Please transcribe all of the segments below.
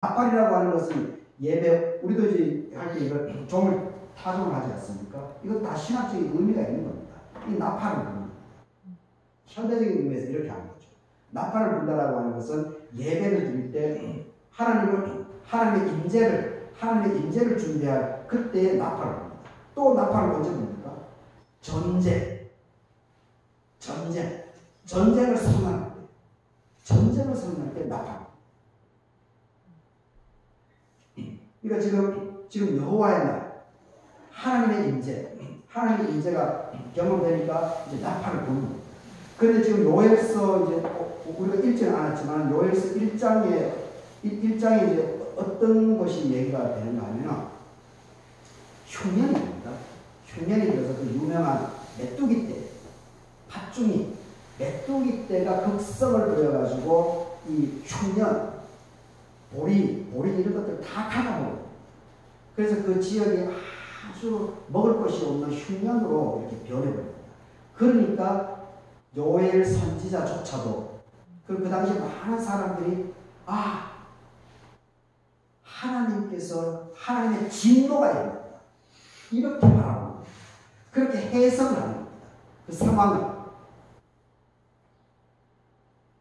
나팔이라고 하는 것은 예배, 우리도 이제 할 때 이걸 종을 타종을 하지 않습니까? 이건 다 신학적인 의미가 있는 겁니다. 이 나팔을 부르는 겁니다. 현대적인 의미에서 이렇게 하는 거죠. 나팔을 분다라고 하는 것은 예배를 드릴 때 하나님의 임재를 준비할 그때의 나팔을 봅니다. 또 나팔을 언제 봅니까? 전쟁을 선언할 때 나팔. 그러니까 지금 여호와의 날, 하나님의 임재가 경험되니까 이제 나팔을 부는 겁니다. 그런데 지금 요엘서 이제 우리가 읽지는 않았지만 요엘서 1장에 이제 어떤 것이 얘기가 되는가 하면 흉년입니다. 흉년이 들어서 그 유명한 메뚜기 때, 팥중이 메뚜기 때가 극성을 부여가지고 이 흉년, 보리 이런 것들 다 갉아먹어요. 그래서 그 지역이 아주 먹을 것이 없는 흉년으로 이렇게 변해버립니다. 그러니까 요엘 선지자조차도 그 당시 많은 사람들이 하나님의 진노가 일어났다. 이렇게 말하는 겁니다. 그렇게 해석을 하는 겁니다. 그 상황을.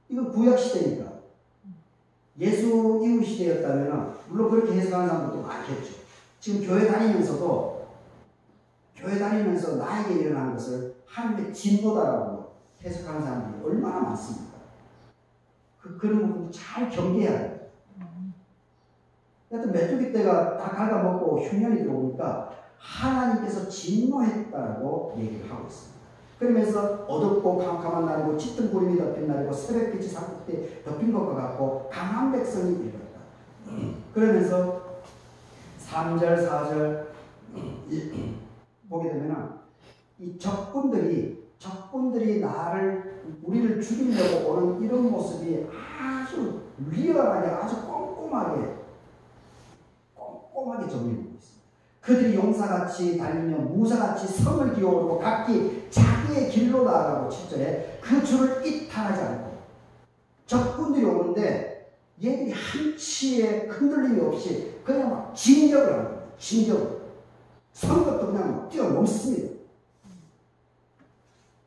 이건 구약시대니까. 예수 이후 시대였다면 물론 그렇게 해석하는 사람들도 많겠죠. 지금 교회 다니면서 나에게 일어나는 것을 하나님의 진노다라고 해석하는 사람들이 얼마나 많습니까? 그런 부분도 잘 경계해야 돼요. 하여튼 메뚜기 떼가 다 갉아먹고 흉년이 들어오니까 하나님께서 진노했다고 얘기를 하고 있습니다. 그러면서 어둡고 캄캄한 날이고 짙은 구름이 덮인 날이고 새벽빛이 산꼭대에 덮인 것과 같고 강한 백성이 일어났다. 그러면서 3절 4절 보게 되면 이 적군들이 우리를 죽이려고 오는 이런 모습이 아주 리얼하게 아주 꼼꼼하게 정리되고 있습니다. 그들이 용사같이 달리며 무사같이 성을 기어오르고 각기 자기의 길로 나아가고 7절에 그 줄을 이탈하지 않고 적군들이 오는데 얘들이 한치의 흔들림이 없이 그냥 막 진격을 하는 거예요. 진격을. 성것도 그냥 막 뛰어넘습니다.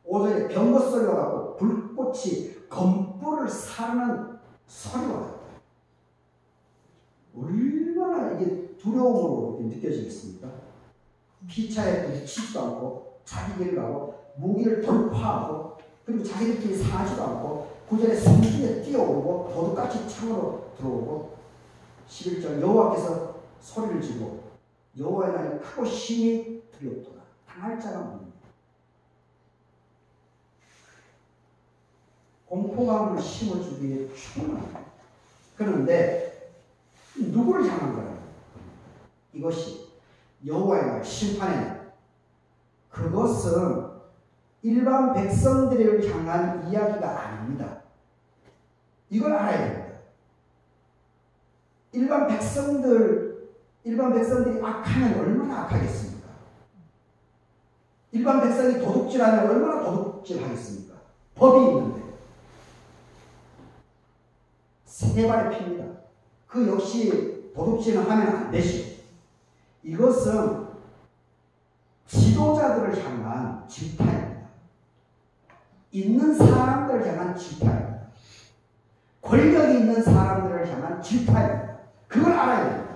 5절에 병거 소리와 같고 불꽃이 검불을 사르는 소리와 같다. 얼마나 이게 두려움으로 느껴지겠습니까? 피차에 부딪히지도 않고 자기 길을 가고 무기를 돌파하고 그리고 자기들끼리 사지도 않고 9절에 성중에 뛰어오르고 도둑같이 창으로 들어오고 11절 여호와께서 소리를 지르고 여호와의 날이 크고 심히 두렵도다. 당할 자가 없느니라. 공포감을 심어주기에 충분합니다. 그런데 누구를 향한 거예요? 이것이 여호와의 날, 심판의 날. 그것은 일반 백성들을 향한 이야기가 아닙니다. 이걸 알아야 됩니다. 일반 백성들이 악하면 얼마나 악하겠습니까? 일반 백성이 도둑질하면 얼마나 도둑질하겠습니까? 법이 있는데. 세 발의 피입니다. 그 역시 도둑질을 하면 안 되죠. 이것은 지도자들을 향한 질타입니다. 있는 사람들을 향한 질타입니다. 권력이 있는 사람들을 향한 질타입니다. 그걸 알아야 됩니다.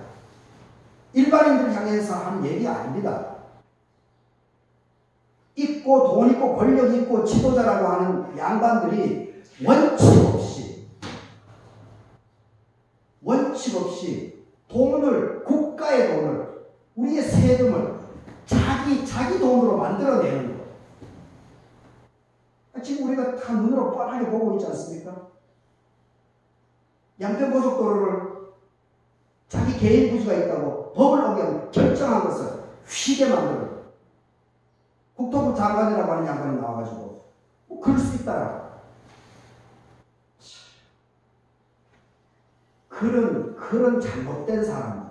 일반인들을 향해서 하는 얘기 아닙니다. 있고 돈 있고 권력 있고 지도자라고 하는 양반들이 원칙 없이 돈을, 국가의 돈을, 우리의 세금을 자기 돈으로 만들어내는 거. 지금 우리가 다 눈으로 뻔하게 보고 있지 않습니까? 양평고속도로를 자기 개인 부지가 있다고 법을 어겨 결정한 것을 휘게 만들어. 국토부 장관이라고 하는 양반이 나와가지고 그럴 수 있다라고. 그런 잘못된 사람들,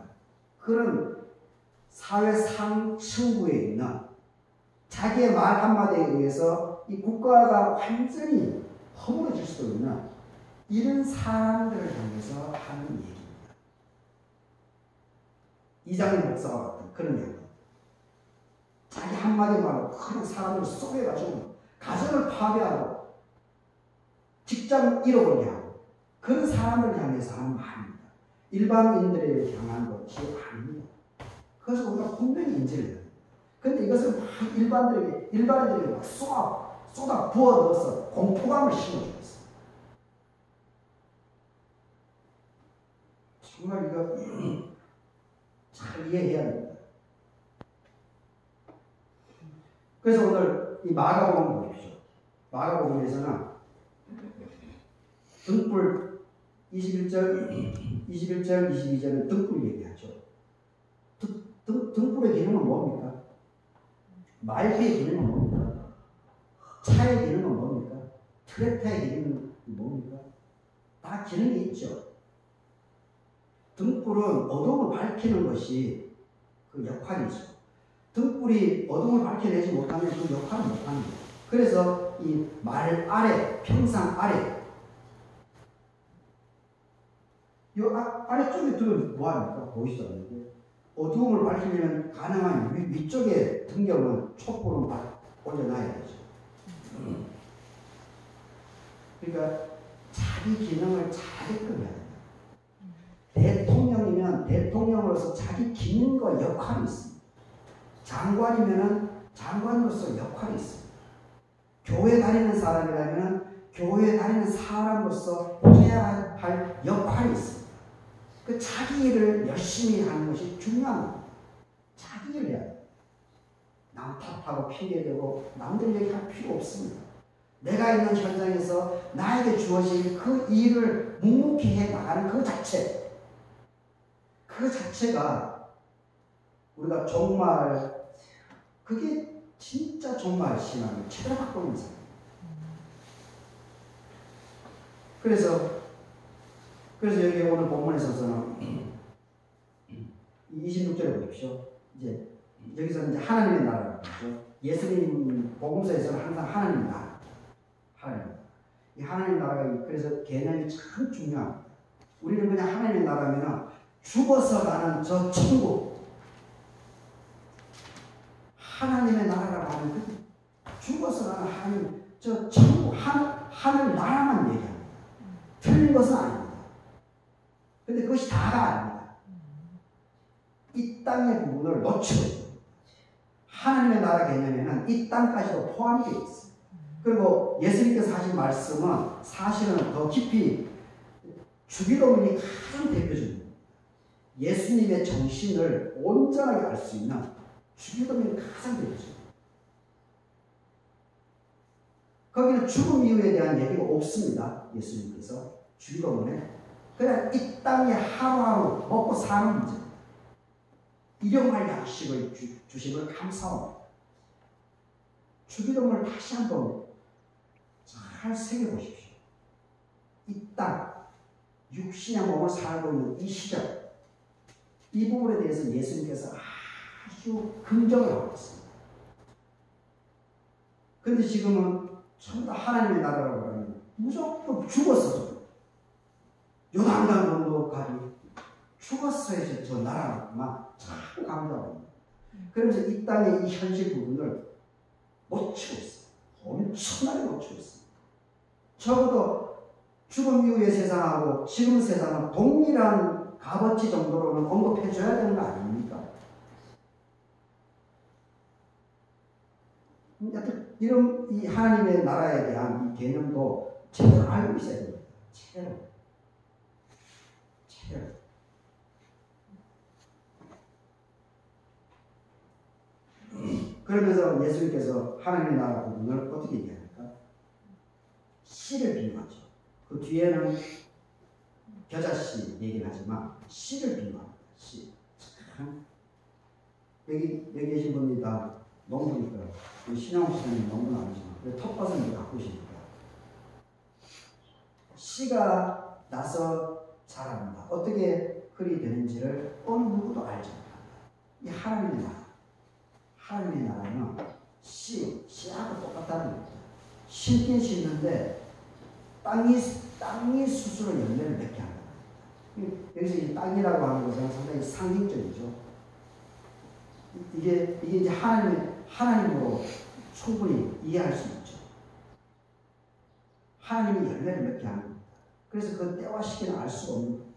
그런 사회 상층부에 있는 자기의 말 한마디에 의해서 이 국가가 완전히 허물어질 수도 있는 이런 사람들을 향해서 하는 얘기입니다. 이장님 목사와 같은 그런 양반. 자기 한마디 말로 큰 사람을 쏘여가지고 가정을 파괴하고 직장 잃어버리게 하고 그런 사람을 향해서 하는 말입니다. 일반인들을 향한 것이 아닙니다. 그래서 우리가 분명히 인지를 해야 됩니다. 그런데 이것을 막 일반인들에게 막 쏟아 부어 넣어서 공포감을 심어주고 있어요. 정말 이거 잘 이해해야 됩니다. 그래서 오늘 이 마가복음 보십시오. 마가복음에서는 등불 21절, 22절은 등불 얘기하죠. 등불의 기능은 뭡니까? 말기의 기능은 뭡니까? 차의 기능은 뭡니까? 트랙터의 기능은 뭡니까? 다 기능이 있죠. 등불은 어둠을 밝히는 것이 그 역할이죠. 등불이 어둠을 밝혀내지 못하면 그 역할을 못합니다. 그래서 이 말 아래, 평상 아래, 이 아래쪽에 들으면 뭐합니까? 보이시죠? 어두움을 밝히려면 가능한 위쪽에 등경은 촛불은 올려놔야 되죠. 그러니까 자기 기능을 잘게끔 해야 됩니다. 대통령이면 대통령으로서 자기 기능과 역할이 있습니다. 장관이면 장관으로서 역할이 있습니다. 교회 다니는 사람이라면 교회 다니는 사람으로서 해야 할 역할이 있습니다. 그 자기 일을 열심히 하는 것이 중요합니다. 자기 일을 해야 돼요. 남 탓하고 핑계대고 남들 얘기할 필요 없습니다. 내가 있는 현장에서 나에게 주어진 그 일을 묵묵히 해 나가는 그 자체가 우리가 정말 그게 진짜 정말 신앙을 제대로 갖고 있는 사람이에요. 그래서 여기 오늘 본문에서는 26절에 보십시오. 이제 여기서 이제 하나님의 나라라고 하죠. 예수님 복음서에서는 항상 하나님 나라, 이 하나님 나라가 그래서 개념이 참 중요합니다. 우리는 그냥 하나님의 나라면 죽어서 가는 저 천국, 하나님의 나라라고 하는 그 죽어서 가는 하나님 저 천국 하늘 나라만 얘기합니다. 틀린 것은 아닙니다. 근데 그것이 다가 아닙니다. 이 땅의 부분을 놓치고 있습니다. 하나님의 나라 개념에는 이 땅까지도 포함되어 있습니다. 그리고 예수님께서 하신 말씀은 사실은 더 깊이 주기도문이 가장 대표적입니다. 예수님의 정신을 온전하게 알 수 있는 주기도문이 가장 대표적입니다. 거기는 죽음 이후에 대한 얘기가 없습니다. 예수님께서 주기도문에 그냥 이 땅에 하루하루 먹고 사는 문제, 일용할 양식을 주심을 감사합니다. 주기도문을 다시 한번 잘 새겨보십시오. 이 땅, 육신의 몸을 살고 있는 이 시절, 이 부분에 대해서 예수님께서 아주 긍정을 하고 있습니다. 그런데 지금은 전부 다 하나님의 나라라고 하면 무조건 죽었어. 요단강 건너가리 죽었어야지 저 나라만 자꾸 강조합니다. 그러면서 이 땅의 이 현실 부분을 놓치고 있어요. 엄청나게 놓치고 있습니다. 적어도 죽음 이후의 세상하고 지금 세상은 동일한 값어치 정도로는 언급해줘야 되는 거 아닙니까? 이런 이 하나님의 나라에 대한 이 개념도 제대로 알고 있어야 됩니다. 제대로. 그러면서 예수님께서 하나님의 나라 부분을 어떻게 얘기합니까? 씨를 비유하죠. 그 뒤에는 겨자씨 얘기는 하지만 씨를 비유합니다. 씨. 여기 계신 분이 다 농부니까 신영 시장님 농부는 아니지만 텃밭은 갖고 계십니다. 씨가 나서 자랍니다. 어떻게 그리 되는지를 어느 누구도 알지 못합니다. 이 하나님의 나라. 하나님의 나라는 씨하고 똑같다는 겁니다. 심긴 심는데 땅이 스스로 열매를 맺게 합니다. 여기서 이 땅이라고 하는 것은 상당히 상징적이죠. 이게 이제 하나님으로 충분히 이해할 수 있죠. 하나님이 열매를 맺게 하는 겁니다. 그래서 그 때와 시기는 알 수가 없는 거예요.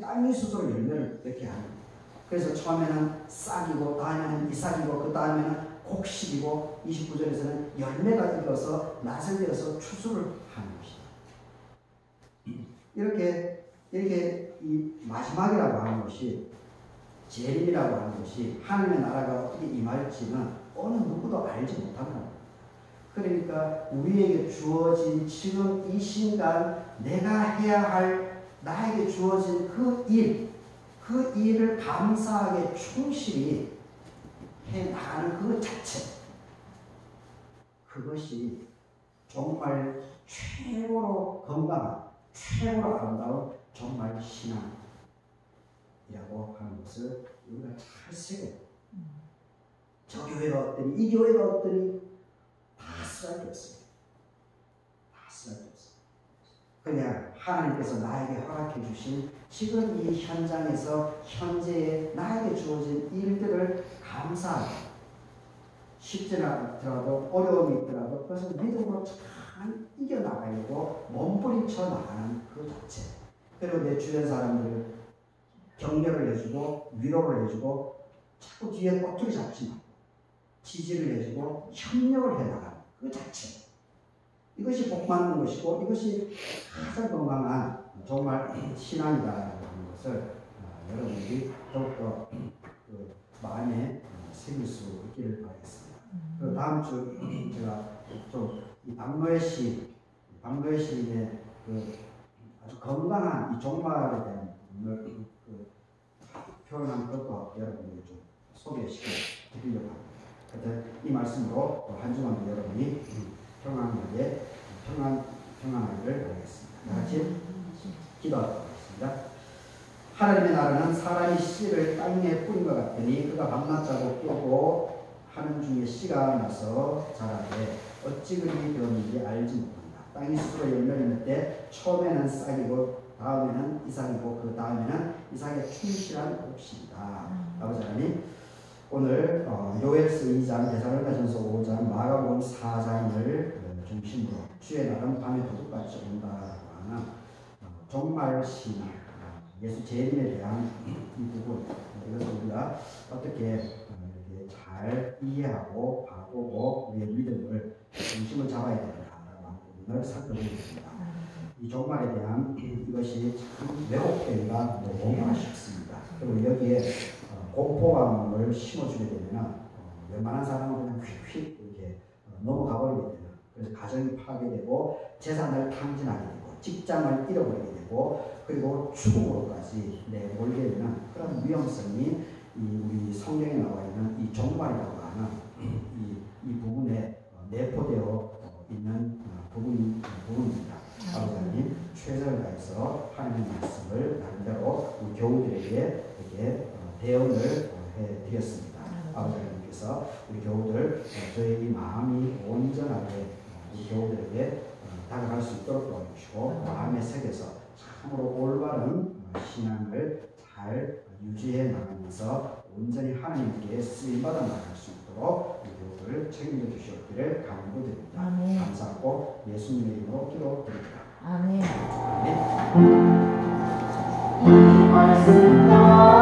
땅이 스스로 열매를 맺게 하는 거예요. 그래서 처음에는 싹이고, 다음에는 이삭이고, 그 다음에는 곡식이고, 29절에서는 열매가 익어서 낫을 되어서 추수를 하는 것이다. 이렇게 이 마지막이라고 하는 것이, 재림이라고 하는 것이 하나님의 나라가 어떻게 임할지는 어느 누구도 알지 못합니다. 그러니까 우리에게 주어진 지금 이 순간 내가 해야 할 나에게 주어진 그 일을 감사하게 충실히 해 나가는 그 자체, 그것이 정말 최고로 건강한, 최고로 아름다운 정말 신앙이라고 하는 것을 우리가 잘 새겨요. 저 교회가 어떠니, 이 교회가 어떠니, 다 쓰라게 없어요. 다 쓰라게 없어요. 그냥 하나님께서 나에게 허락해 주신 지금 이 현장에서 현재의 나에게 주어진 일들을 감사하고, 쉽지 않더라도 어려움이 있더라도 그것을 믿음으로 잘 이겨나가려고 몸부림쳐 나가는 그 자체. 그리고 내 주변 사람들을 격려를 해주고 위로를 해주고 자꾸 뒤에 꼬투리 잡지 말고 지지를 해주고 협력을 해나가는 그 자체. 이것이 복 받는 것이고 이것이 가장 건강한 정말 신앙이다라는 것을 여러분들이 더욱더 그 마음에 새길 수 있기를 바라겠습니다. 그 다음 주 제가 좀 이 박노해 시인의 그 아주 건강한 이 종말에 대한 그 표현한 것도 여러분에게 좀 소개시켜 드리려고 합니다. 하여튼 이 말씀으로 한 주간도 여러분이 평안하기를 바라겠습니다. 다 같이 기도하도록 하겠습니다. 하나님의 나라는 사람이 씨를 땅에 뿌린 것 같으니 그가 밤낮 자고 깨고 하는 중에 씨가 나서 자라되 어찌 그리 되었는지 알지 못한다. 땅이 스스로 열매를 맺되 처음에는 싹이고 다음에는 이삭이고 그 다음에는 이삭의 충실한 곡식이다. 아버지 하나님, 오늘 요엘서 2장, 데살로니가전서 5장, 마가복음 4장을 중심으로 주의 날은 밤에 도둑같이 온다라고 하는 정말 신앙, 예수 재림에 대한 이 부분, 이것을 우리가 어떻게 이렇게 잘 이해하고 바꾸고 우리의 믿음을 중심을 잡아야 되는가라고 하는 부분을 살펴보겠습니다. 이 종말에 대한 이것이 참 왜곡되기가 너무 아쉽습니다. 그리고 여기에 공포감을 심어주게 되면 웬만한 사람은 그냥 휙휙 이렇게 넘어가 버리게 되는, 그래서 가정이 파괴되고 재산을 탕진하게 되고 직장을 잃어버리게 되고 그리고 죽음으로까지 몰게 되는 그런 위험성이 우리 성경에 나와 있는 이 종말이라고 하는 이 부분에 내포되어 있는 부분입니다. 아버지 하나님, 최선을 다해서 하나님의 말씀을 나름대로 우리 교우들에게 이렇게 대언을 해드렸습니다. 아버지 하나님께서 우리 교우들, 저희 마음이 온전하게 우리 교우들에게 다가갈 수 있도록 도와주시고 마음에 새겨서 참으로 올바른 신앙을 잘 유지해 나가면서 온전히 하나님께 쓰임받아 나갈 수 있도록 우리 교우들을 책임져 주시옵기를 간구드립니다. 감사하고 예수님의 이름으로 기도드립니다. 아멘. 아멘.